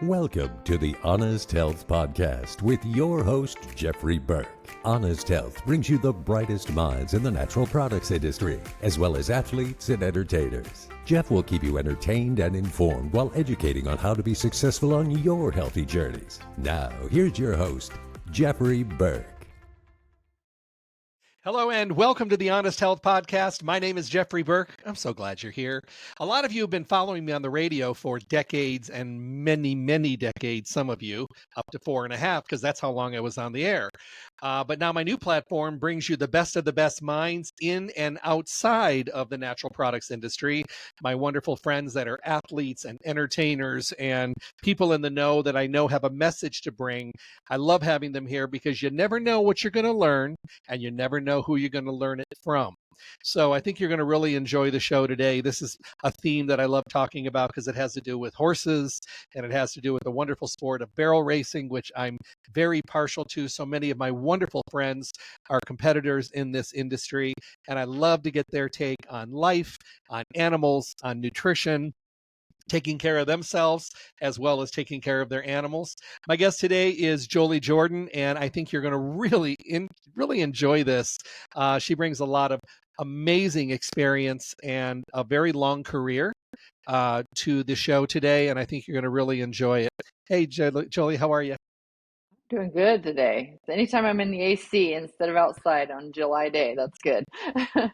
Welcome to the Honest Health Podcast with your host, Jeffrey Burke. Honest Health brings you the brightest minds in the natural products industry, as well as athletes and entertainers. Jeff will keep you entertained and informed while educating on how to be successful on your healthy journeys. Now, here's your host, Jeffrey Burke. Hello and welcome to the Honest Health Podcast. My name is Jeffrey Burke. I'm so glad you're here. A lot of you have been following me on the radio for decades and many decades, some of you, up to 4.5, because that's how long I was on the air. But now my new platform brings you the best of the best minds in and outside of the natural products industry. My wonderful friends that are athletes and entertainers and people in the know that I know have a message to bring. I love having them here because you never know what you're going to learn and you never know who you're going to learn it from. So I think you're going to really enjoy the show today. This is a theme that I love talking about because it has to do with horses and it has to do with the wonderful sport of barrel racing, which I'm very partial to. So many of my wonderful friends are competitors in this industry, and I love to get their take on life, on animals, on nutrition, taking care of themselves as well as taking care of their animals. My guest today is Jolee Jordan, and I think you're going to really enjoy this. She brings a lot of amazing experience and a very long career to the show today, and I think you're going to really enjoy it. Hey, Jolee, how are you? Doing good today. Anytime I'm in the AC instead of outside on July day, that's good. Yeah.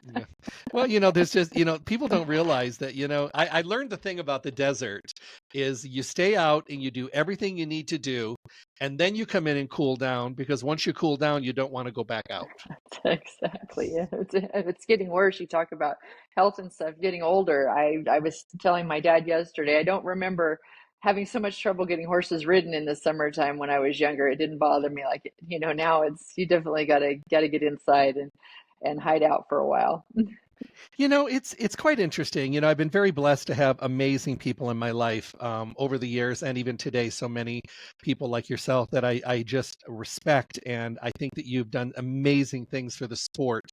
Well, there's just, people don't realize that, I learned the thing about the desert is you stay out and you do everything you need to do, and then you come in and cool down, because once you cool down, you don't want to go back out. Exactly. Yeah. It's getting worse. You talk about health and stuff, getting older. I was telling my dad yesterday, I don't remember having so much trouble getting horses ridden in the summertime when I was younger. It didn't bother me like, now you definitely gotta get inside and hide out for a while. It's quite interesting. I've been very blessed to have amazing people in my life over the years, and even today, so many people like yourself that I just respect, and I think that you've done amazing things for the sport.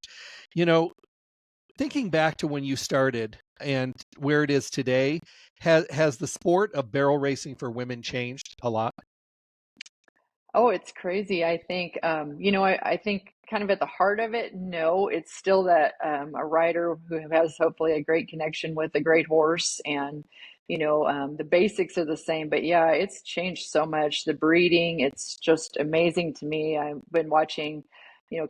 Thinking back to when you started and where it is today, has the sport of barrel racing for women changed a lot? Oh, it's crazy. I think, I think kind of at the heart of it, no, it's still that a rider who has hopefully a great connection with a great horse, and, the basics are the same. But yeah, it's changed so much. The breeding, it's just amazing to me. I've been watching,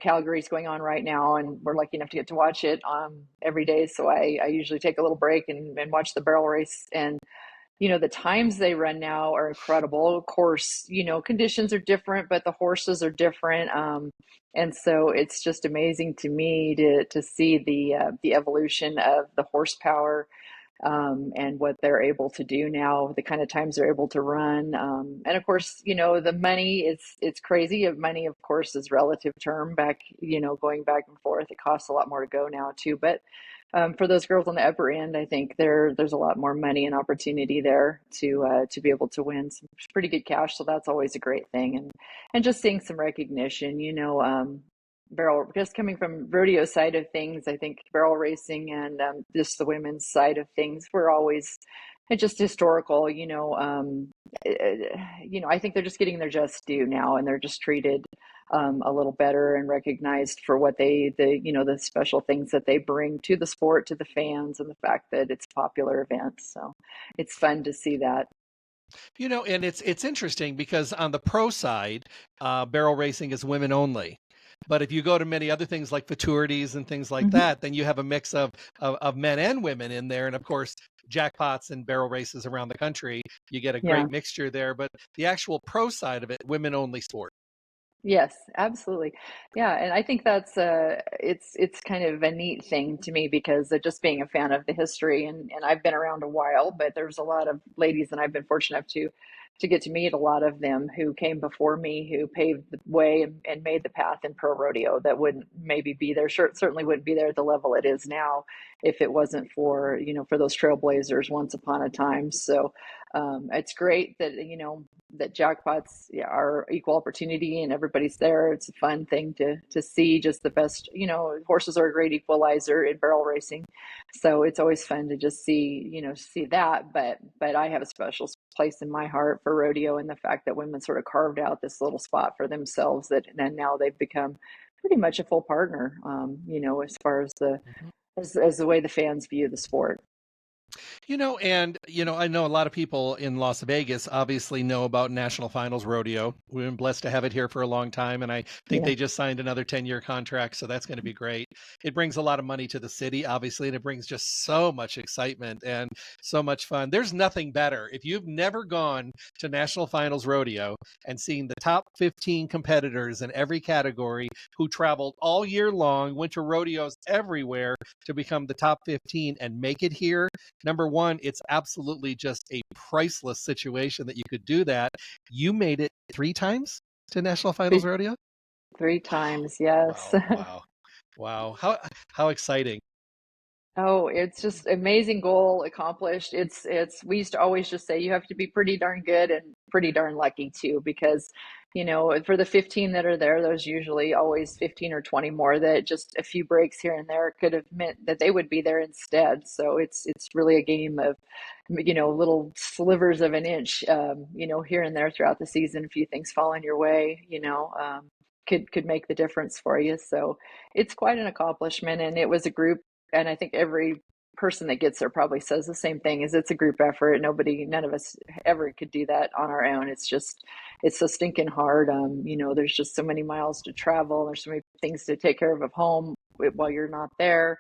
Calgary's going on right now, and we're lucky enough to get to watch it every day. So I usually take a little break and watch the barrel race. And the times they run now are incredible. Of course, conditions are different, but the horses are different. And so it's just amazing to me to see the evolution of the horsepower, and what they're able to do now, the kind of times they're able to run. And of course, the money, it's crazy. Money, of course, is relative term back, going back and forth. It costs a lot more to go now too. But for those girls on the upper end, I think there's a lot more money and opportunity there to be able to win some pretty good cash. So that's always a great thing, and just seeing some recognition. Barrel, just coming from rodeo side of things, I think barrel racing and just the women's side of things, we're always just historical. I think they're just getting their just due now, and they're just treated a little better and recognized for what the special things that they bring to the sport, to the fans, and the fact that it's a popular event. So it's fun to see that. And it's interesting because on the pro side, barrel racing is women only. But if you go to many other things like futurities and things like that, then you have a mix of men and women in there. And of course, jackpots and barrel races around the country, you get a great mixture there. But the actual pro side of it, women only sport. Yes, absolutely. Yeah, and I think that's it's kind of a neat thing to me, because of just being a fan of the history, and I've been around a while, but there's a lot of ladies, and I've been fortunate enough to get to meet a lot of them who came before me, who paved the way and made the path in pro rodeo, that wouldn't maybe be there, certainly wouldn't be there at the level it is now if it wasn't for, for those trailblazers once upon a time. So it's great that, that jackpots are equal opportunity and everybody's there. It's a fun thing to see just the best, horses are a great equalizer in barrel racing. So it's always fun to just see that, but I have a special place in my heart for rodeo, and the fact that women sort of carved out this little spot for themselves, that and now they've become pretty much a full partner, as far as as the way the fans view the sport. I know a lot of people in Las Vegas obviously know about National Finals Rodeo. We've been blessed to have it here for a long time, and I think Yeah. they just signed another 10-year contract, so that's going to be great. It brings a lot of money to the city, obviously, and it brings just so much excitement and so much fun. There's nothing better. If you've never gone to National Finals Rodeo and seen the top 15 competitors in every category who traveled all year long, went to rodeos everywhere to become the top 15 and make it here, number one, it's absolutely just a priceless situation that you could do that. You made it 3 times to National Finals Rodeo? 3 times, yes. Wow, wow, wow. How exciting. Oh, it's just amazing goal accomplished. It's we used to always just say you have to be pretty darn good and pretty darn lucky too, because for the 15 that are there, there's usually always 15 or 20 more that just a few breaks here and there could have meant that they would be there instead. So it's really a game of little slivers of an inch, here and there throughout the season. A few things falling your way, could make the difference for you. So it's quite an accomplishment, and it was a group, and I think every person that gets there probably says the same thing, is it's a group effort. None of us ever could do that on our own. It's so stinking hard. There's just so many miles to travel. There's so many things to take care of home while you're not there.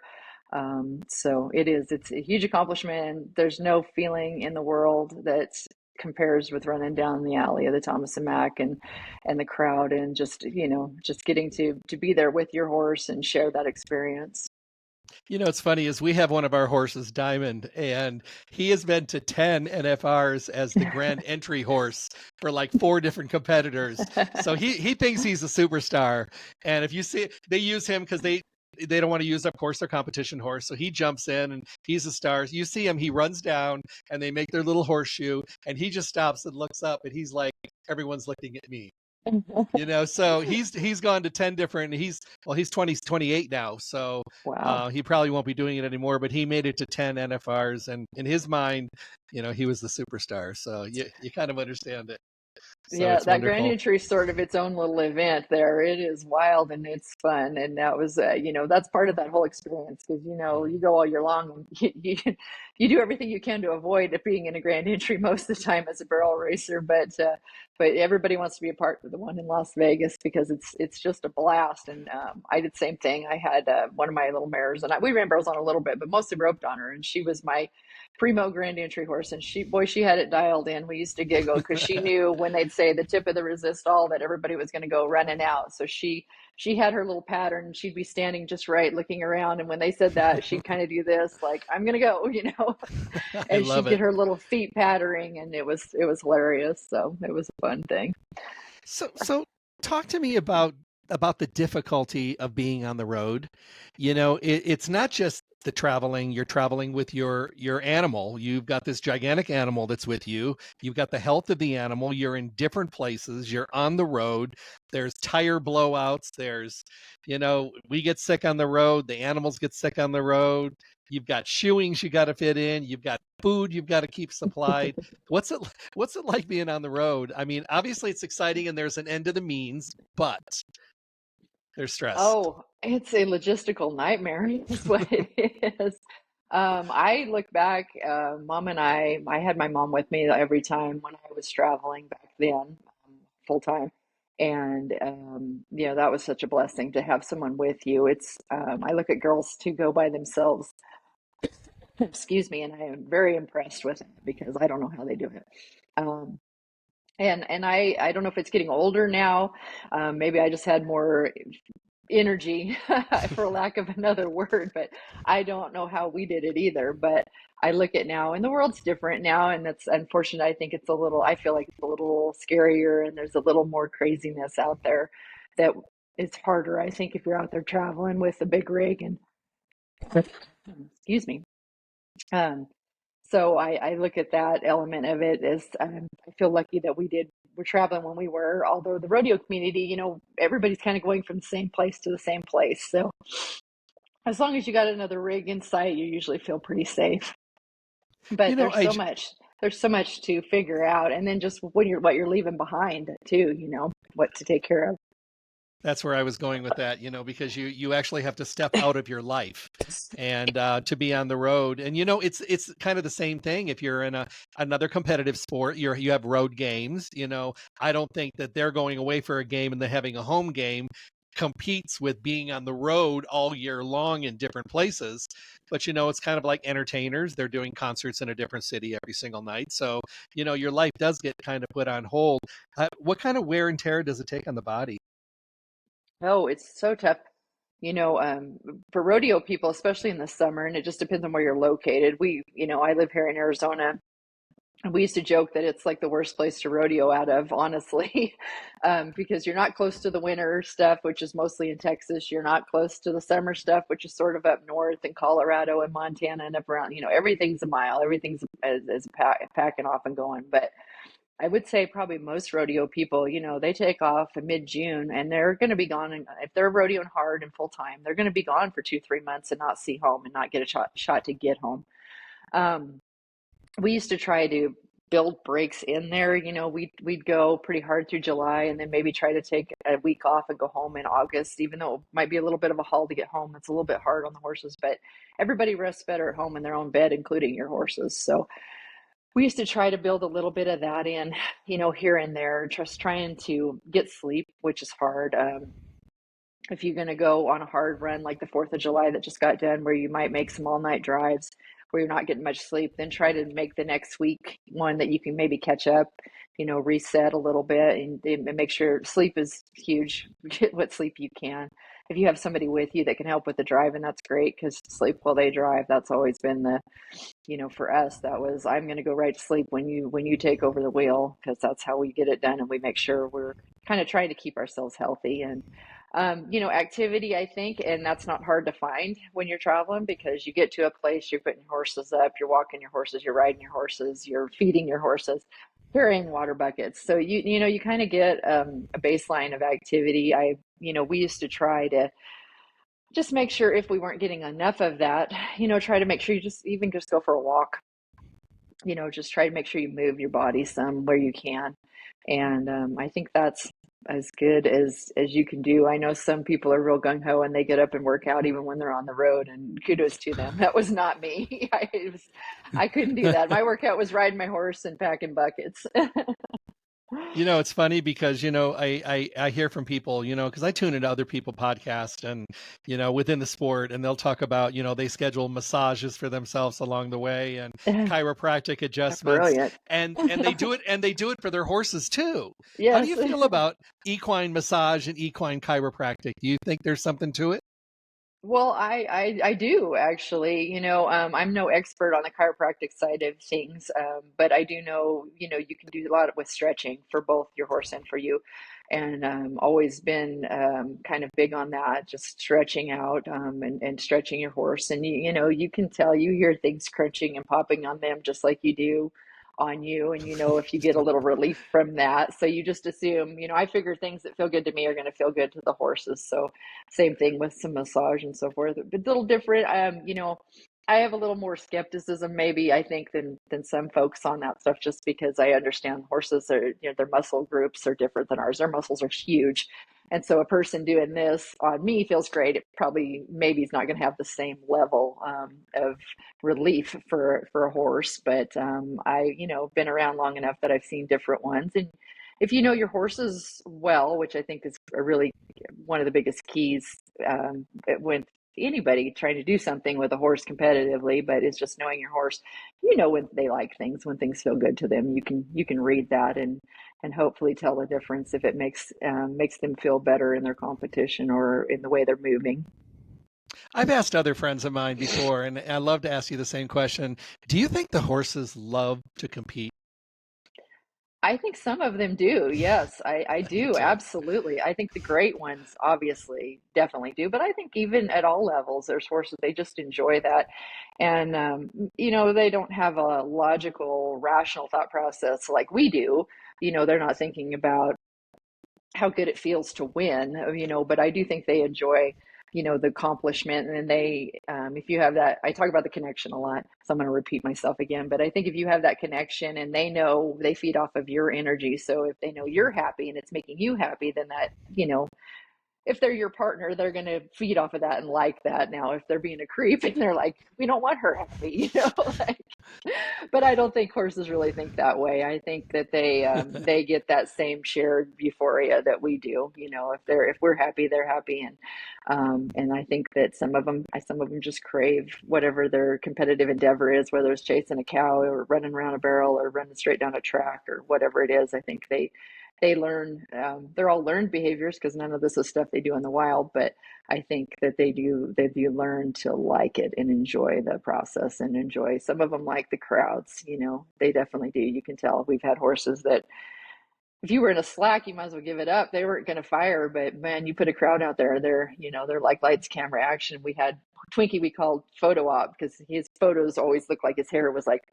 So it's a huge accomplishment, and there's no feeling in the world that compares with running down the alley of the Thomas and Mack and the crowd, and just getting to be there with your horse and share that experience. It's funny is we have one of our horses, Diamond, and he has been to 10 NFRs as the grand entry horse for like 4 different competitors. So he thinks he's a superstar. And if you see, they use him because they don't want to use, of course, their competition horse. So he jumps in and he's a star. You see him, he runs down and they make their little horseshoe and he just stops and looks up and he's like, everyone's looking at me. So he's gone to 10 different, he's 28 now. So Wow. he probably won't be doing it anymore, but he made it to 10 NFRs, and in his mind, he was the superstar. So you kind of understand it. So Yeah, it's that grand wonderful. entry is sort of its own little event there. It is wild and it's fun, and that was, that's part of that whole experience, because you go all year long and you do everything you can to avoid it being in a grand entry most of the time as a barrel racer, but everybody wants to be a part of the one in Las Vegas because it's just a blast. And I did the same thing. I had one of my little mares, and we ran barrels on a little bit, but mostly roped on her, and she was my primo grand entry horse, and she had it dialed in. We used to giggle because she knew when they'd say the tip of the resistol that everybody was going to go running out. So she had her little pattern. She'd be standing just right, looking around, and when they said that, she'd kind of do this, like, I'm going to go, I and love she'd get it. her little feet pattering, and it was hilarious. So it was a fun thing. So talk to me about the difficulty of being on the road. It's not just the traveling. You're traveling with your animal. You've got this gigantic animal that's with you. You've got the health of the animal. You're in different places. You're on the road. There's tire blowouts. We get sick on the road. The animals get sick on the road. You've got shoeings you got to fit in. You've got food you've got to keep supplied. What's it like being on the road? I mean, obviously it's exciting and there's an end to the means, but there's stress. Oh, it's a logistical nightmare is what it is. I look back, mom and I had my mom with me every time when I was traveling back then, full time. And, that was such a blessing to have someone with you. I look at girls who go by themselves, excuse me, and I am very impressed with it because I don't know how they do it. Um, and I don't know if it's getting older now. Maybe I just had more energy for lack of another word, but I don't know how we did it either. But I look at now, and the world's different now, and that's unfortunate. I feel like it's a little scarier, and there's a little more craziness out there that it's harder, I think, if you're out there traveling with a big rig. And excuse me. um so I look at that element of it as, I feel lucky that we're traveling when we were, although the rodeo community, everybody's kind of going from the same place to the same place. So as long as you got another rig in sight, you usually feel pretty safe. But there's I so much. there's so much to figure out. And then just what you're leaving behind too, what to take care of. That's where I was going with that, because you actually have to step out of your life and to be on the road. And it's kind of the same thing if you're in another competitive sport. You have road games. I don't think that they're going away for a game and then having a home game competes with being on the road all year long in different places. But it's kind of like entertainers. They're doing concerts in a different city every single night. So your life does get kind of put on hold. What kind of wear and tear does it take on the body? Oh, it's so tough. For rodeo people, especially in the summer, and it just depends on where you're located. I live here in Arizona, and we used to joke that it's like the worst place to rodeo out of, honestly, because you're not close to the winter stuff, which is mostly in Texas. You're not close to the summer stuff, which is sort of up north in Colorado and Montana and up around. Everything's a mile. Everything's is packing off and going, but I would say probably most rodeo people, they take off in mid-June and they're going to be gone. And if they're rodeoing hard and full time, they're going to be gone for 2, 3 months and not see home and not get a shot to get home. We used to try to build breaks in there. We'd go pretty hard through July and then maybe try to take a week off and go home in August, even though it might be a little bit of a haul to get home. It's a little bit hard on the horses, but everybody rests better at home in their own bed, including your horses. So we used to try to build a little bit of that in, here and there, just trying to get sleep, which is hard. If you're going to go on a hard run like the 4th of July that just got done, where you might make some all night drives where you're not getting much sleep, then try to make the next week one that you can maybe catch up, reset a little bit and make sure sleep is huge. Get what sleep you can. If you have somebody with you that can help with the driving, that's great, because sleep while they drive, that's always been for us, that was, I'm going to go right to sleep when you take over the wheel, because that's how we get it done. And we make sure we're kind of trying to keep ourselves healthy. And activity, I think, and that's not hard to find when you're traveling, because you get to a place, you're putting your horses up, you're walking your horses, you're riding your horses, you're feeding your horses, carrying water buckets. So you kind of get a baseline of activity. We used to try to just make sure, if we weren't getting enough of that, try to make sure you just go for a walk. Just try to make sure you move your body some where you can. And I think that's as good as you can do. I know some people are real gung-ho and they get up and work out even when they're on the road, and kudos to them. That was not me. I couldn't do that. My workout was riding my horse and packing buckets. It's funny because, I hear from people, because I tune into other people podcasts and, within the sport, and they'll talk about, they schedule massages for themselves along the way and chiropractic adjustments. Brilliant. and they do it for their horses too. Yes. How do you feel about equine massage and equine chiropractic? Do you think there's something to it? Well, I do actually. I'm no expert on the chiropractic side of things, but I do know, you can do a lot with stretching for both your horse and for you. And always been kind of big on that, just stretching out and stretching your horse. And, you can tell, you hear things crunching and popping on them just like you do on you. And, if you get a little relief from that. So you just assume, I figure things that feel good to me are going to feel good to the horses. So same thing with some massage and so forth, but a little different. I have a little more skepticism, maybe, I think, than some folks on that stuff, just because I understand horses are, their muscle groups are different than ours. Their muscles are huge. And so a person doing this on me feels great. It probably maybe is not going to have the same level of relief for a horse. But I, been around long enough that I've seen different ones. And if you know your horses well, which I think is a really one of the biggest keys when anybody trying to do something with a horse competitively, but it's just knowing your horse, when they like things, when things feel good to them, you can read that and hopefully tell the difference if it makes them feel better in their competition or in the way they're moving. I've asked other friends of mine before, and I love to ask you the same question. Do you think the horses love to compete? I think some of them do. Yes, I do. Absolutely. I think the great ones obviously definitely do, but I think even at all levels, there's horses, they just enjoy that. And, they don't have a logical, rational thought process like we do. They're not thinking about how good it feels to win, but I do think they enjoy the accomplishment. And then if you have that, I talk about the connection a lot, so I'm going to repeat myself again, but I think if you have that connection and they know, they feed off of your energy. So if they know you're happy and it's making you happy, then that, if they're your partner, they're going to feed off of that and like that. Now, if they're being a creep and they're like, we don't want her happy, like, but I don't think horses really think that way. I think that they get that same shared euphoria that we do. If we're happy, they're happy, and I think that some of them just crave whatever their competitive endeavor is, whether it's chasing a cow or running around a barrel or running straight down a track or whatever it is. I think they learn, they're all learned behaviors because none of this is stuff they do in the wild, but I think that they do learn to like it and enjoy the process and enjoy. Some of them like the crowds, they definitely do. You can tell. We've had horses that if you were in a slack, you might as well give it up. They weren't going to fire, but man, you put a crowd out there, they're like lights, camera, action. We had Twinkie, we called photo op because his photos always looked like his hair was like,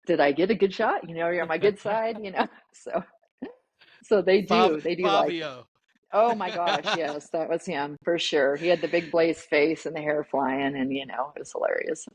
did I get a good shot? You're on my good side, So they do like, Fabio. oh my gosh, yes, that was him for sure. He had the big blaze face and the hair flying, and it was hilarious.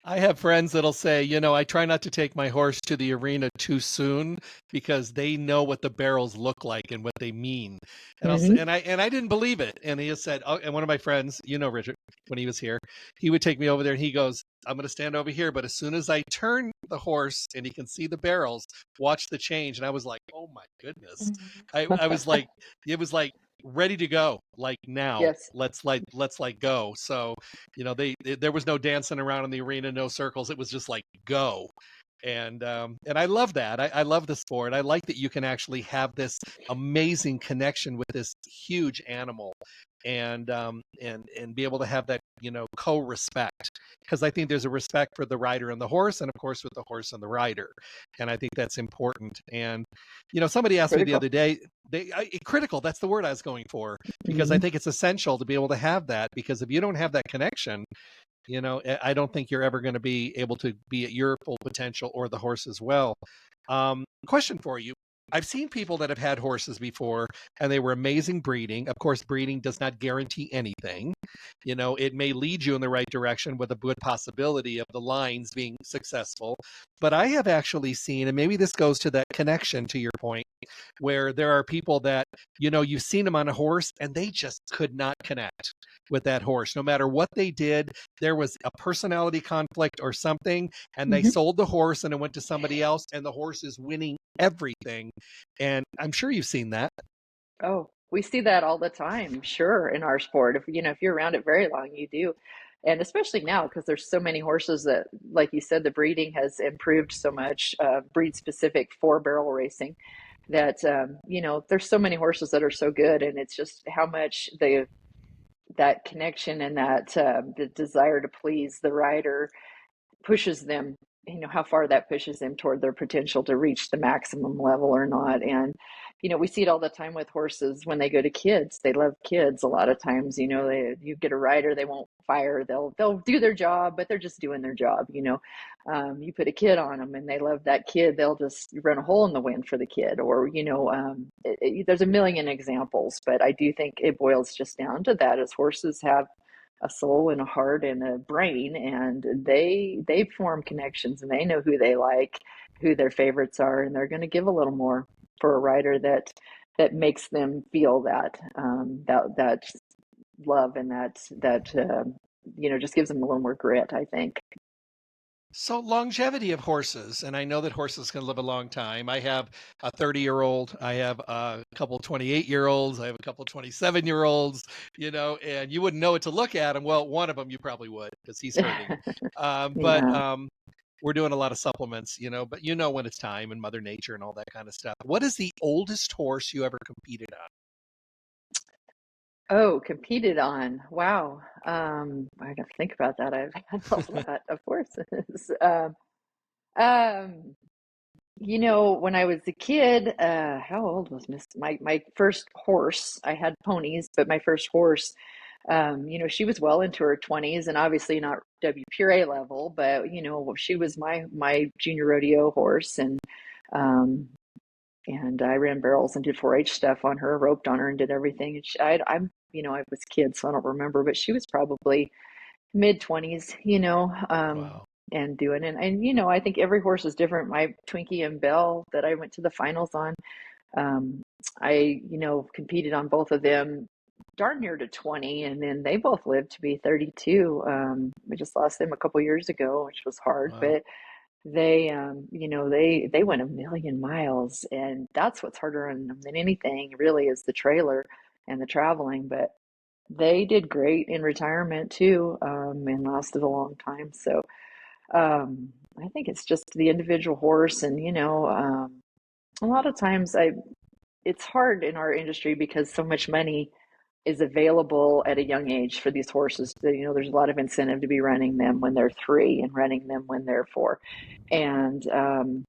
I have friends that'll say, I try not to take my horse to the arena too soon because they know what the barrels look like and what they mean. And I'll say, Mm-hmm. and I didn't believe it. And he just said, oh, and one of my friends, Richard, when he was here, he would take me over there and he goes, I'm going to stand over here, but as soon as I turn the horse and he can see the barrels, watch the change. And I was like, oh my goodness. I was like, it was like ready to go, like now. Yes. Let's go. So there was no dancing around in the arena, no circles. It was just like go. And I love that. I love the sport. I like that you can actually have this amazing connection with this huge animal, and be able to have that co-respect, because I think there's a respect for the rider and the horse, and of course with the horse and the rider, and I think that's important. And somebody asked me the Critical. other day, critical. That's the word I was going for, because I Mm-hmm. think it's essential to be able to have that, because if you don't have that connection, I don't think you're ever going to be able to be at your full potential, or the horse as well. Question for you. I've seen people that have had horses before and they were amazing breeding. Of course, breeding does not guarantee anything. It may lead you in the right direction with a good possibility of the lines being successful. But I have actually seen, and maybe this goes to that connection to your point, where there are people that, you've seen them on a horse and they just could not connect with that horse. No matter what they did, there was a personality conflict or something, and they Mm-hmm. sold the horse and it went to somebody else, and the horse is winning everything. And I'm sure you've seen that. Oh, we see that all the time, sure, in our sport. If you're around it very long, you do. And especially now, because there's so many horses that, like you said, the breeding has improved so much, breed specific for barrel racing, that, there's so many horses that are so good. And it's just how much that connection and that the desire to please the rider pushes them, how far that pushes them toward their potential to reach the maximum level or not. And we see it all the time with horses when they go to kids. They love kids a lot of times. You get a rider, they won't fire, they'll do their job, but they're just doing their job. You put a kid on them and they love that kid, they'll just run a hole in the wind for the kid. Or there's a million examples, but I do think it boils just down to that, as horses have a soul and a heart and a brain, and they form connections, and they know who they like, who their favorites are, and they're going to give a little more for a rider that makes them feel that love, and that just gives them a little more grit, I think. So longevity of horses, and I know that horses can live a long time. I have a 30-year-old, I have a couple 28-year-olds, I have a couple 27-year-olds, and you wouldn't know it to look at them. Well, one of them you probably would, because he's hurting. But Yeah. we're doing a lot of supplements, but when it's time, and Mother Nature and all that kind of stuff. What is the oldest horse you ever competed on? Oh, competed on. Wow. I gotta think about that. I've had a lot of horses. Um, when I was a kid, how old was my first horse? I had ponies, but my first horse, she was well into her 20s, and obviously not WPRA level, but she was my junior rodeo horse, and um, and I ran barrels and did 4-H stuff on her, roped on her, and did everything. And I'm, I was a kid, so I don't remember, but she was probably mid-20s, Wow. and doing it. And I think every horse is different. My Twinkie and Belle that I went to the finals on, um, I, competed on both of them darn near to 20, and then they both lived to be 32. We just lost them a couple years ago, which was hard, Wow. but they, they went a million miles, and that's what's harder on them than anything really is the trailer and the traveling. But they did great in retirement too, and lasted a long time. So I think it's just the individual horse, and a lot of times it's hard in our industry because so much money is available at a young age for these horses. There's a lot of incentive to be running them when they're 3 and running them when they're 4, and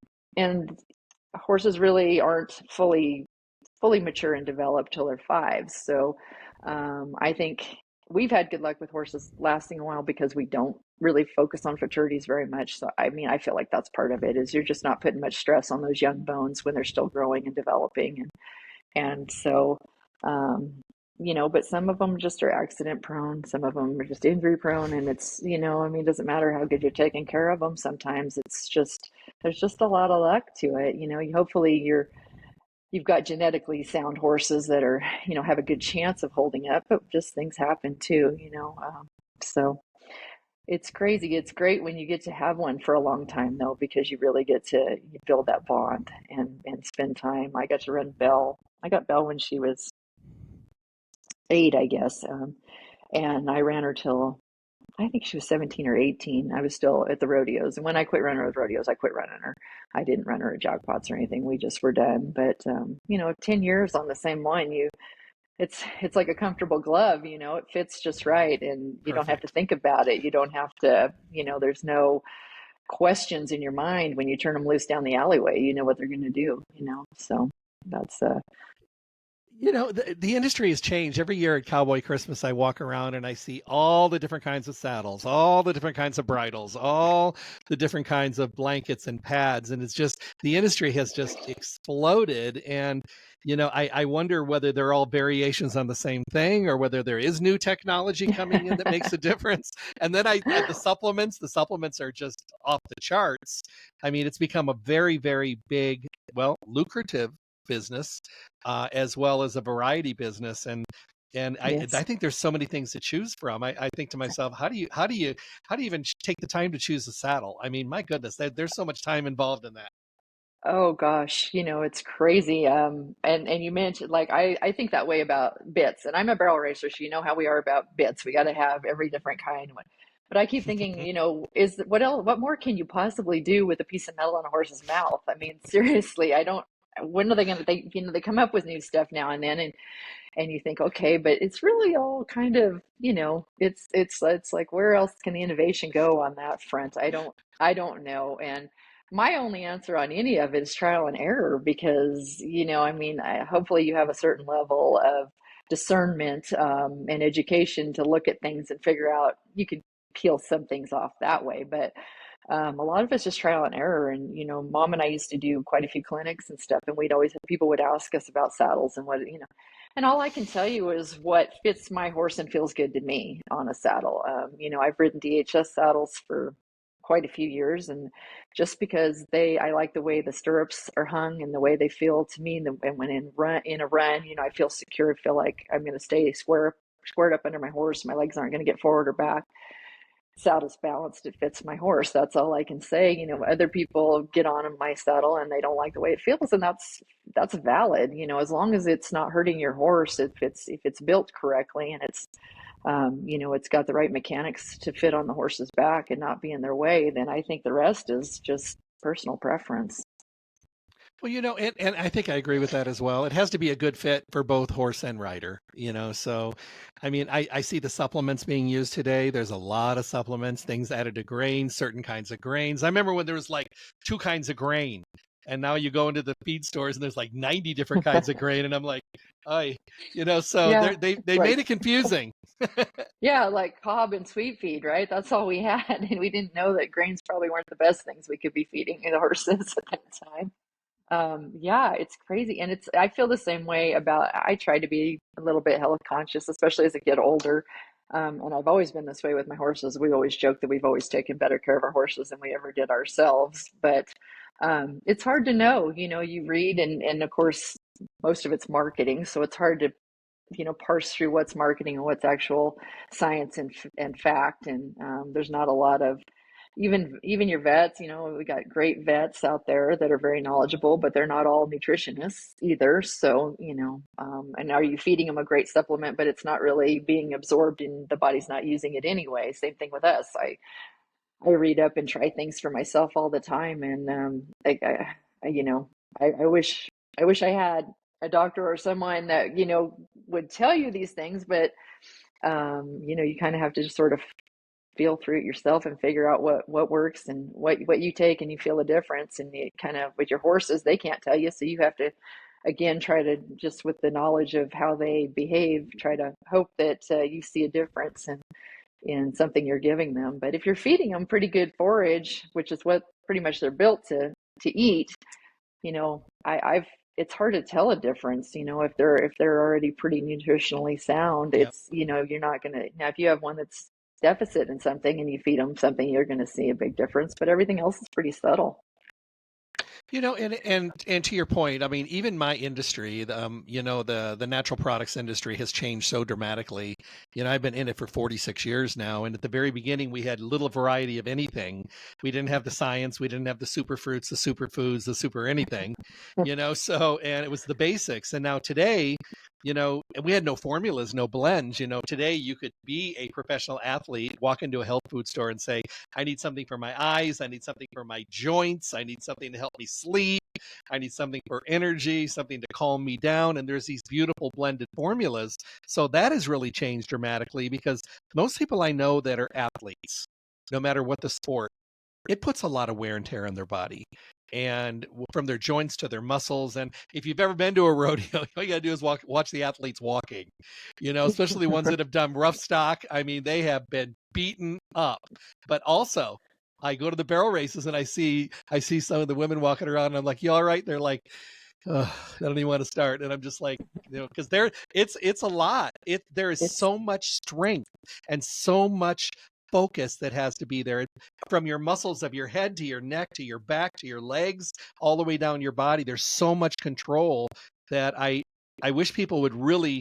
horses really aren't fully mature and developed till they're 5. So I think we've had good luck with horses lasting a while because we don't really focus on futurities very much. So I mean, I feel like that's part of it, is you're just not putting much stress on those young bones when they're still growing and developing, and so but some of them just are accident prone, some of them are just injury prone, and it's I mean, it doesn't matter how good you're taking care of them. Sometimes it's just there's just a lot of luck to it. Hopefully you've got genetically sound horses that are, have a good chance of holding up, but just things happen too, so it's crazy. It's great when you get to have one for a long time though, because you really get to build that bond and spend time. I got to run Belle. I got Belle when she was 8, I guess. And I ran her till I think she was 17 or 18. I was still at the rodeos. And when I quit running those rodeos, I quit running her. I didn't run her at jackpots or anything. We just were done. But 10 years on the same one, it's like a comfortable glove, it fits just right, and you don't have to Perfect. think about it. You don't have to, there's no questions in your mind when you turn them loose down the alleyway. You know what they're going to do, So that's The industry has changed. Every year at Cowboy Christmas, I walk around and I see all the different kinds of saddles, all the different kinds of bridles, all the different kinds of blankets and pads. And it's just, the industry has just exploded. And, I wonder whether they're all variations on the same thing or whether there is new technology coming in that makes a difference. And then the supplements are just off the charts. I mean, it's become a very, very big, lucrative business, as well as a variety business, and I yes. think there's so many things to choose from. I think to myself, how do you even take the time to choose a saddle? I mean, my goodness, there's so much time involved in that. Oh gosh, it's crazy. And you mentioned, like, I think that way about bits, and I'm a barrel racer, so you know how we are about bits. We got to have every different kind. But I keep thinking, is what else? What more can you possibly do with a piece of metal in a horse's mouth? I mean, seriously, I don't. When are they going to? They come up with new stuff now and then, and you think, okay, but it's really all kind of, it's like, where else can the innovation go on that front? I don't know. And my only answer on any of it is trial and error, because I mean, hopefully you have a certain level of discernment, and education to look at things and figure out, you can peel some things off that way. But a lot of it's just trial and error. And Mom and I used to do quite a few clinics and stuff, and we'd always have people would ask us about saddles and what, and all I can tell you is what fits my horse and feels good to me on a saddle. I've ridden DHS saddles for quite a few years, and just because I like the way the stirrups are hung and the way they feel to me, and when in a run, I feel secure, feel like I'm going to stay squared up under my horse. My legs aren't going to get forward or back. Saddle's balanced, it fits my horse. That's all I can say. Other people get on my saddle and they don't like the way it feels, and that's valid. As long as it's not hurting your horse, if it's built correctly, and it's got the right mechanics to fit on the horse's back and not be in their way, then I think the rest is just personal preference. Well, and I think I agree with that as well. It has to be a good fit for both horse and rider, So, I mean, I see the supplements being used today. There's a lot of supplements, things added to grains, certain kinds of grains. I remember when there was like 2 kinds of grain, and now you go into the feed stores and there's like 90 different kinds of grain, and I'm like, oh, so Yeah, they like made it confusing. yeah, like cob and sweet feed, right? That's all we had, and we didn't know that grains probably weren't the best things we could be feeding the horses at that time. Yeah, it's crazy. And I feel the same way I try to be a little bit health conscious, especially as I get older. And I've always been this way with my horses. We always joke that we've always taken better care of our horses than we ever did ourselves. But it's hard to know, you read and of course, most of it's marketing. So it's hard to, parse through what's marketing and what's actual science and fact. And there's not a lot of even your vets, we got great vets out there that are very knowledgeable, but they're not all nutritionists either. So, and are you feeding them a great supplement, but it's not really being absorbed and the body's not using it anyway. Same thing with us. I read up and try things for myself all the time. And I wish I had a doctor or someone that, would tell you these things, but you kind of have to just sort of feel through it yourself and figure out what works and what you take and you feel a difference. And you kind of, with your horses, they can't tell you, so you have to again try to, just with the knowledge of how they behave, try to hope that you see a difference in something you're giving them. But if you're feeding them pretty good forage, which is what pretty much they're built to eat, I've it's hard to tell a difference, if they're already pretty nutritionally sound. Yep. It's, you're not gonna, now if you have one that's deficit in something and you feed them something, you're going to see a big difference, but everything else is pretty subtle. And to your point, I mean, even my industry, the natural products industry has changed so dramatically. I've been in it for 46 years now, and at the very beginning, we had little variety of anything. We didn't have the science, we didn't have the super fruits, the superfoods, the super anything, So, and it was the basics. And now today, and we had no formulas, no blends. Today you could be a professional athlete, walk into a health food store and say, I need something for my eyes, I need something for my joints, I need something to help me sleep, I need something for energy, something to calm me down. And there's these beautiful blended formulas. So that has really changed dramatically, because most people I know that are athletes, no matter what the sport, it puts a lot of wear and tear on their body, and from their joints to their muscles. And if you've ever been to a rodeo, all you gotta do is watch the athletes walking, especially the ones that have done rough stock. I mean, they have been beaten up. But also, I go to the barrel races and I see some of the women walking around, and I'm like, you all right? They're like, I don't even want to start. And I'm just like, because it's a lot. There is It's so much strength and so much focus that has to be there, from your muscles of your head to your neck to your back to your legs, all the way down your body. There's so much control that I wish people would really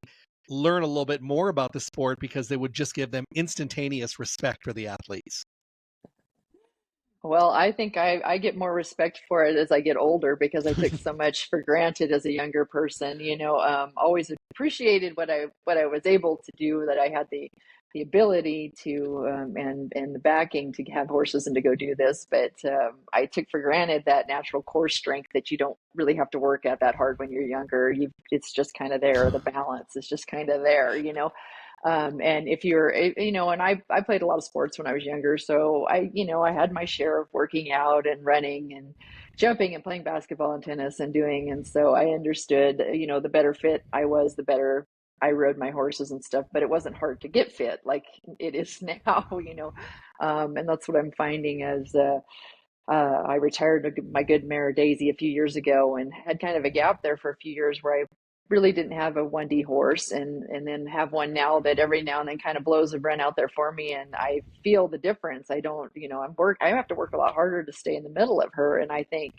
learn a little bit more about the sport, because they would just give them instantaneous respect for the athletes. Well, I think I get more respect for it as I get older, because I took so much for granted as a younger person. Always appreciated what I was able to do, that I had the ability to, and the backing to have horses and to go do this. But I took for granted that natural core strength that you don't really have to work at that hard when you're younger. It's just kind of there. The balance is just kind of there. And if you're, and I played a lot of sports when I was younger. So I had my share of working out and running and jumping and playing basketball and tennis and doing. And so I understood, the better fit I was, the better I rode my horses and stuff, but it wasn't hard to get fit like it is now. And that's what I'm finding as, I retired my good mare Daisy a few years ago, and had kind of a gap there for a few years where I really didn't have a 1D horse, and then have one now that every now and then kind of blows a run out there for me, and I feel the difference. I don't, I have to work a lot harder to stay in the middle of her, and I think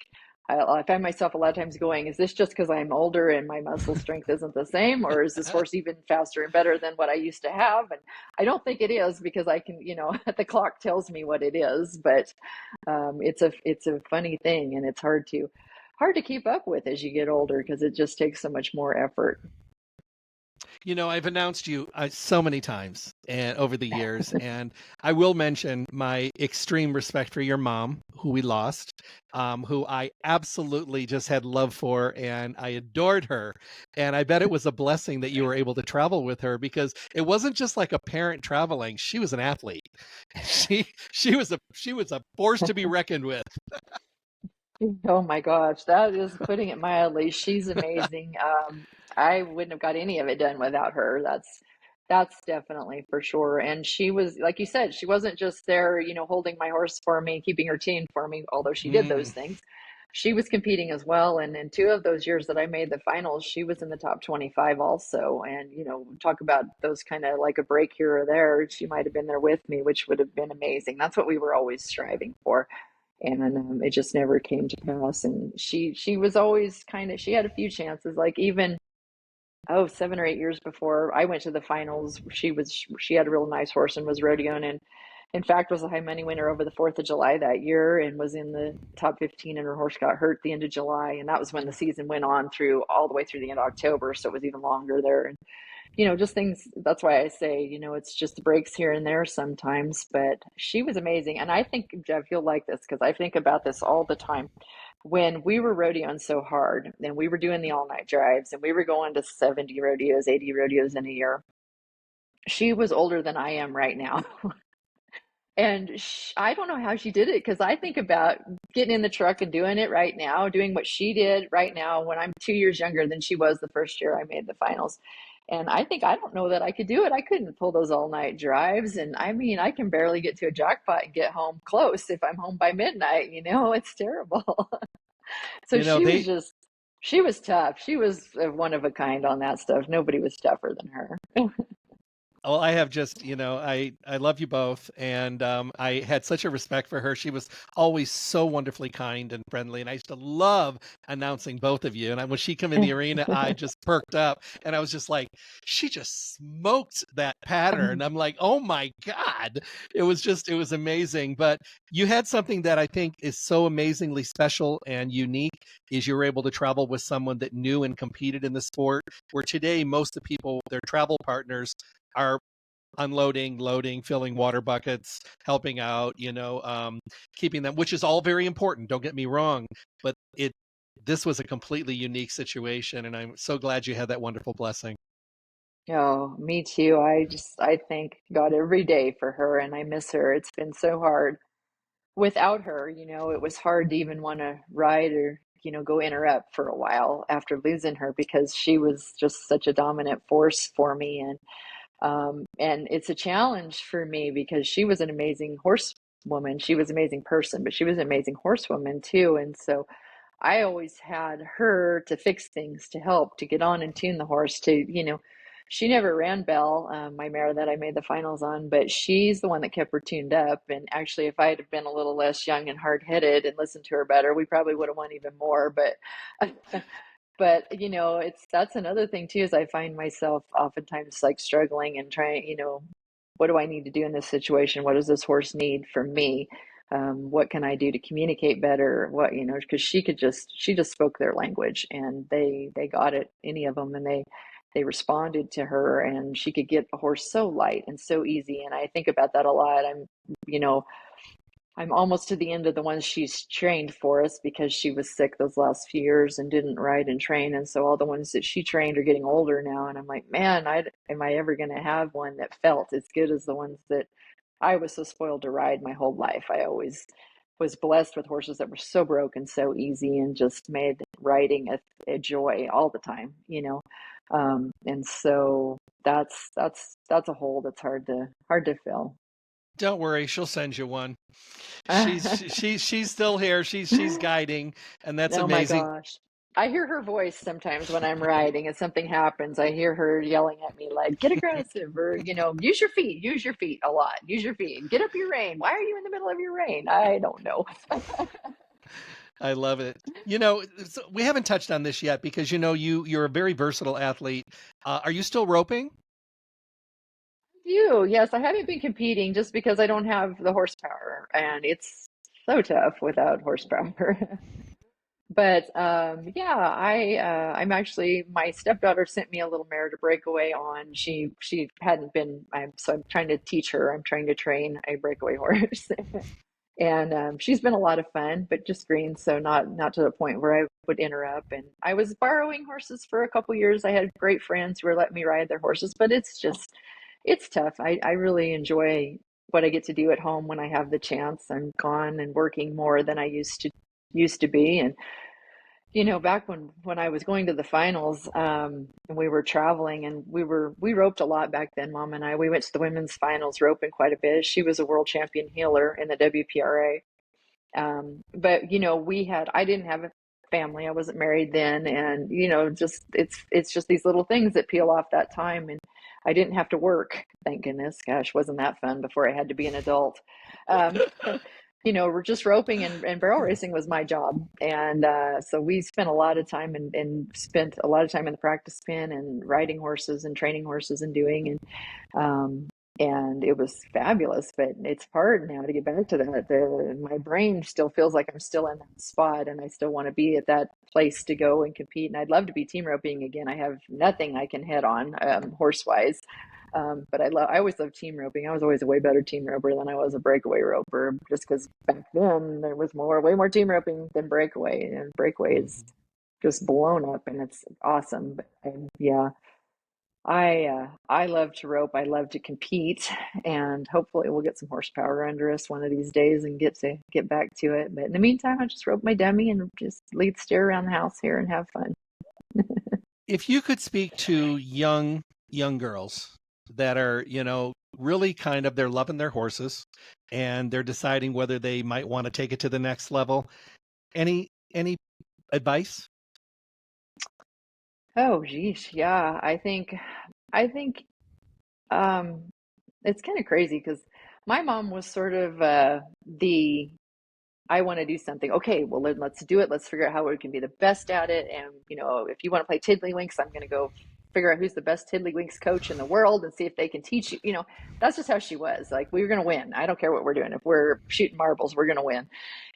I find myself a lot of times going, is this just because I'm older and my muscle strength isn't the same, or is this horse even faster and better than what I used to have? And I don't think it is, because I can, the clock tells me what it is, but it's a funny thing, and it's hard to keep up with as you get older, because it just takes so much more effort. I've announced you so many times and over the years, and I will mention my extreme respect for your mom, who we lost, who I absolutely just had love for, and I adored her. And I bet it was a blessing that you were able to travel with her, because it wasn't just like a parent traveling; she was an athlete. She was a force to be reckoned with. Oh my gosh, that is putting it mildly. She's amazing. I wouldn't have got any of it done without her. That's definitely for sure. And she was, like you said, she wasn't just there, holding my horse for me, keeping her chained for me, although she did those Mm. things. she was competing as well. And in two of those years that I made the finals, she was in the top 25 also. And, talk about those kind of like a break here or there. She might have been there with me, which would have been amazing. That's what we were always striving for. And it just never came to pass. And she was always she had a few chances, like even 7 or 8 years before I went to the finals, she had a real nice horse and was rodeoing, and in fact was a high money winner over the 4th of July that year and was in the top 15, and her horse got hurt the end of July, and that was when the season went on through all the way through the end of October, so it was even longer there. And just things. That's why I say, it's just breaks here and there sometimes, but she was amazing. And I think, Jeff, you'll like this because I think about this all the time. When we were rodeoing so hard and we were doing the all night drives and we were going to 70 rodeos, 80 rodeos in a year, she was older than I am right now. And I don't know how she did it, because I think about getting in the truck and doing it right now, doing what she did right now when I'm 2 years younger than she was the first year I made the finals. And I don't know that I could do it. I couldn't pull those all night drives. And I mean, I can barely get to a jackpot and get home close if I'm home by midnight, it's terrible. So she was tough. She was one of a kind on that stuff. Nobody was tougher than her. Well, I have just, I love you both. And I had such a respect for her. She was always so wonderfully kind and friendly. And I used to love announcing both of you. And when she came in the arena, I just perked up. And I was just like, she just smoked that pattern. I'm like, oh my God. It was amazing. But you had something that I think is so amazingly special and unique, is you were able to travel with someone that knew and competed in the sport, where today most of the people, their travel partners, are unloading, loading, filling water buckets, helping out, keeping them, which is all very important. Don't get me wrong, but this was a completely unique situation, and I'm so glad you had that wonderful blessing. Oh, me too. I thank God every day for her, and I miss her. It's been so hard without her. It was hard to even want to ride or, go in or up for a while after losing her, because she was just such a dominant force for me. And it's a challenge for me because she was an amazing horsewoman. She was an amazing person, but she was an amazing horsewoman too. And so I always had her to fix things, to help, to get on and tune the horse, she never ran Belle, my mare that I made the finals on, but she's the one that kept her tuned up. And actually, if I had been a little less young and hard-headed and listened to her better, we probably would have won even more. But but that's another thing too, is I find myself oftentimes like struggling and trying, what do I need to do in this situation? What does this horse need from me? What can I do to communicate better? What, because she just spoke their language, and they got it, any of them, and they responded to her, and she could get the horse so light and so easy. And I think about that a lot. I'm almost to the end of the ones she's trained for us, because she was sick those last few years and didn't ride and train. And so all the ones that she trained are getting older now. And I'm like, man, am I ever going to have one that felt as good as the ones that I was so spoiled to ride my whole life? I always was blessed with horses that were so broken, so easy, and just made riding a joy all the time, and so that's a hole that's hard to fill. Don't worry, she'll send you one. She's still here. She's guiding, and that's Oh my amazing. gosh. I hear her voice sometimes when I'm riding and something happens. I hear her yelling at me like, get aggressive, or, use your feet a lot. Use your feet. Get up your rein. Why are you in the middle of your rein? I don't know. I love it. So we haven't touched on this yet because, you're a very versatile athlete. Are you still roping? Yes, I haven't been competing just because I don't have the horsepower, and it's so tough without horsepower. But yeah, I'm actually, my stepdaughter sent me a little mare to breakaway on. She hadn't been, so I'm trying to teach her. I'm trying to train a breakaway horse, and she's been a lot of fun, but just green, so not to the point where I would interrupt. And I was borrowing horses for a couple years. I had great friends who were letting me ride their horses, but it's tough. I really enjoy what I get to do at home when I have the chance. I'm gone and working more than I used to be. And back when I was going to the finals, and we were traveling, and we roped a lot back then. Mom and I, we went to the women's finals roping quite a bit. She was a world champion heeler in the WPRA, But I didn't have a family. I wasn't married then. And, just, it's just these little things that peel off that time. And I didn't have to work. Thank goodness. Gosh, wasn't that fun before I had to be an adult. Um, we're just roping and barrel racing was my job. And so we spent a lot of time and spent a lot of time in the practice pen and riding horses and training horses and doing. And it was fabulous, but it's hard now to get back to that. My brain still feels like I'm still in that spot, and I still want to be at that place to go and compete. And I'd love to be team roping again. I have nothing I can hit on horse wise, but I always loved team roping. I was always a way better team roper than I was a breakaway roper, just because back then there was way more team roping than breakaway, and breakaway is just blown up, and it's awesome. But yeah. I love to rope. I love to compete, and hopefully we'll get some horsepower under us one of these days and get back to it. But in the meantime, I just rope my dummy and just lead steer around the house here and have fun. If you could speak to young girls that are, really kind of, they're loving their horses and they're deciding whether they might want to take it to the next level, any advice? Oh, geez. Yeah. I think it's kind of crazy because my mom was sort of I want to do something. Okay, well, let's do it. Let's figure out how we can be the best at it. And, if you want to play tiddlywinks, I'm going to go figure out who's the best tiddlywinks coach in the world and see if they can teach you. That's just how she was. Like, we're going to win. I don't care what we're doing. If we're shooting marbles, we're going to win.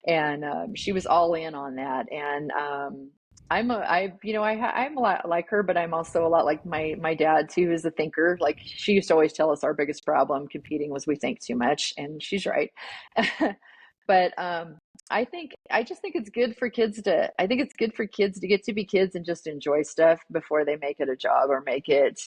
And she was all in on that. And I'm a lot like her, but I'm also a lot like my dad too, who's a thinker. Like, she used to always tell us our biggest problem competing was we think too much, and she's right. But I just think it's good for kids to get to be kids and just enjoy stuff before they make it a job or make it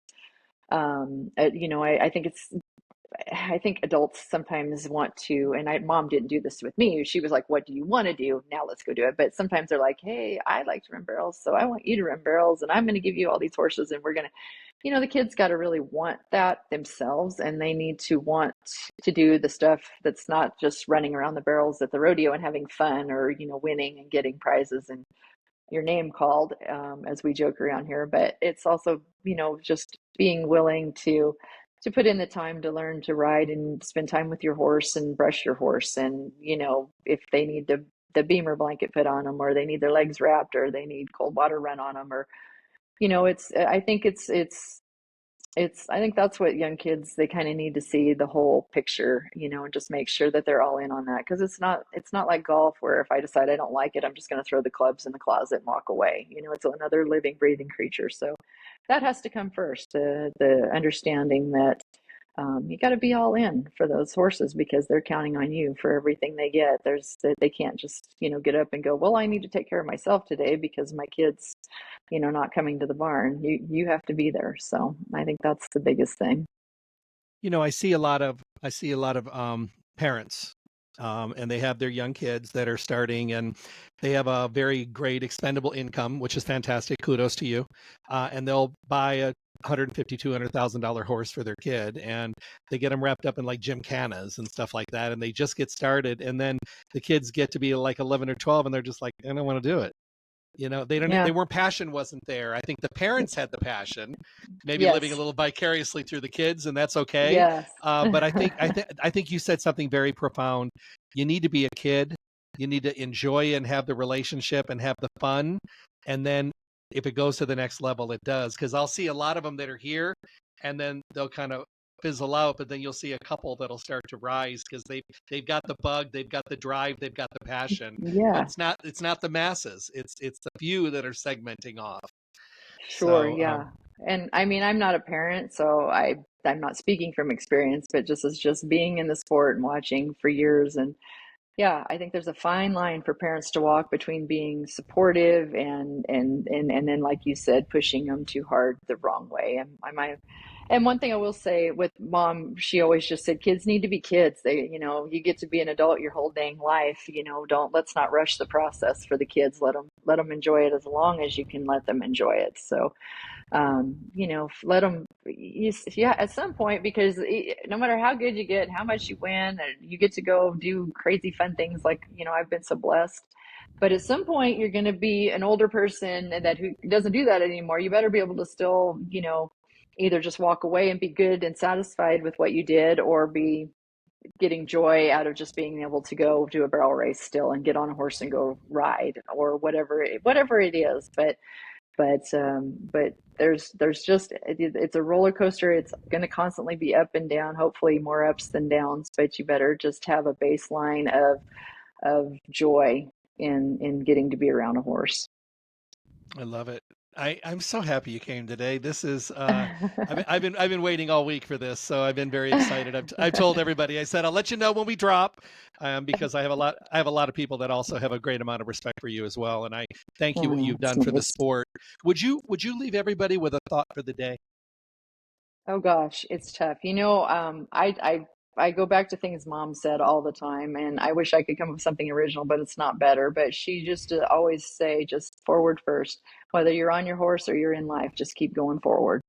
I think adults sometimes want to, and mom didn't do this with me. She was like, what do you want to do? Now let's go do it. But sometimes they're like, hey, I like to run barrels, so I want you to run barrels, and I'm going to give you all these horses, and we're going to, the kids got to really want that themselves, and they need to want to do the stuff that's not just running around the barrels at the rodeo and having fun, or, winning and getting prizes and your name called, as we joke around here. But it's also, just being willing to put in the time to learn to ride and spend time with your horse and brush your horse. And, if they need the beamer blanket put on them, or they need their legs wrapped, or they need cold water run on them, or, I think that's what young kids, they kind of need to see the whole picture, and just make sure that they're all in on that. Cause it's not like golf where if I decide I don't like it, I'm just going to throw the clubs in the closet and walk away. It's another living, breathing creature. So that has to come first, the understanding that you got to be all in for those horses because they're counting on you for everything they get. They can't just, get up and go, well, I need to take care of myself today because my kids, not coming to the barn. You have to be there. So I think that's the biggest thing. I see a lot of parents, and they have their young kids that are starting, and they have a very great expendable income, which is fantastic. Kudos to you. And they'll buy a $150,000, $200,000 horse for their kid, and they get them wrapped up in like gymkhanas and stuff like that, and they just get started, and then the kids get to be like 11 or 12, and they're just like, I don't want to do it. They weren't, passion wasn't there. I think the parents had the passion, maybe Yes. living a little vicariously through the kids, and that's okay. Yes. But I think you said something very profound. You need to be a kid. You need to enjoy and have the relationship and have the fun. And then if it goes to the next level, it does. Because I'll see a lot of them that are here, and then they'll kind of fizzle out, but then you'll see a couple that'll start to rise because they've got the bug, they've got the drive, they've got the passion. Yeah. But it's not the masses. It's the few that are segmenting off. Sure. So, Yeah. And I mean, I'm not a parent, so I'm not speaking from experience, but just being in the sport and watching for years. And yeah, I think there's a fine line for parents to walk between being supportive and then, like you said, pushing them too hard the wrong way. And one thing I will say with mom, she always just said, kids need to be kids. They, you get to be an adult your whole dang life. Let's not rush the process for the kids. Let them enjoy it as long as you can let them enjoy it. So, let them, yeah, at some point, because no matter how good you get, how much you win, you get to go do crazy fun things like, I've been so blessed. But at some point, you're going to be an older person who doesn't do that anymore. You better be able to still, either just walk away and be good and satisfied with what you did, or be getting joy out of just being able to go do a barrel race still and get on a horse and go ride, or whatever it is. But there's just, it's a roller coaster. It's going to constantly be up and down, hopefully more ups than downs, but you better just have a baseline of joy in getting to be around a horse. I love it. I'm so happy you came today. This is I've been waiting all week for this, so I've been very excited. I've told everybody. I said I'll let you know when we drop, because I have a lot of people that also have a great amount of respect for you as well, and I thank you what you've done for the sport. Would you leave everybody with a thought for the day? Oh gosh, it's tough. I go back to things mom said all the time, and I wish I could come up with something original, but it's not better. But she just always say, just forward first. Whether you're on your horse or you're in life, just keep going forward.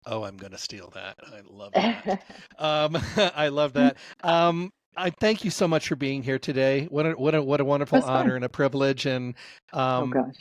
Oh, I'm going to steal that. I love that. I love that. I thank you so much for being here today. What a wonderful honor and a privilege. And oh gosh,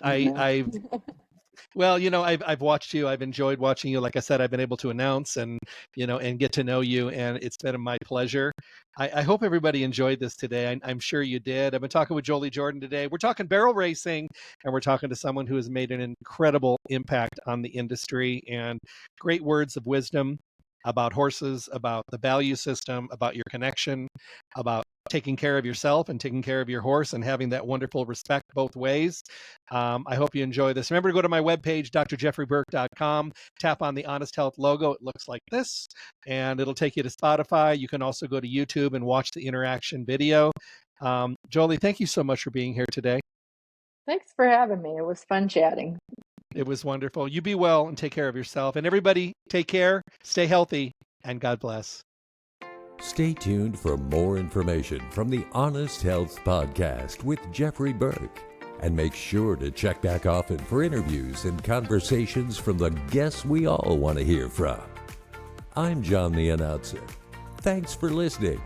well, I've watched you. I've enjoyed watching you. Like I said, I've been able to announce and get to know you, and it's been my pleasure. I hope everybody enjoyed this today. I'm sure you did. I've been talking with Jolee Jordan today. We're talking barrel racing, and we're talking to someone who has made an incredible impact on the industry, and great words of wisdom about horses, about the value system, about your connection, about taking care of yourself and taking care of your horse, and having that wonderful respect both ways. I hope you enjoy this. Remember to go to my webpage, drjeffreyburke.com, tap on the Honest Health logo. It looks like this, and it'll take you to Spotify. You can also go to YouTube and watch the interaction video. Jolee, thank you so much for being here today. Thanks for having me. It was fun chatting. It was wonderful. You be well and take care of yourself. And everybody, take care, stay healthy, and God bless. Stay tuned for more information from the Honest Health Podcast with Jeffrey Burke. And make sure to check back often for interviews and conversations from the guests we all want to hear from. I'm John the Announcer. Thanks for listening.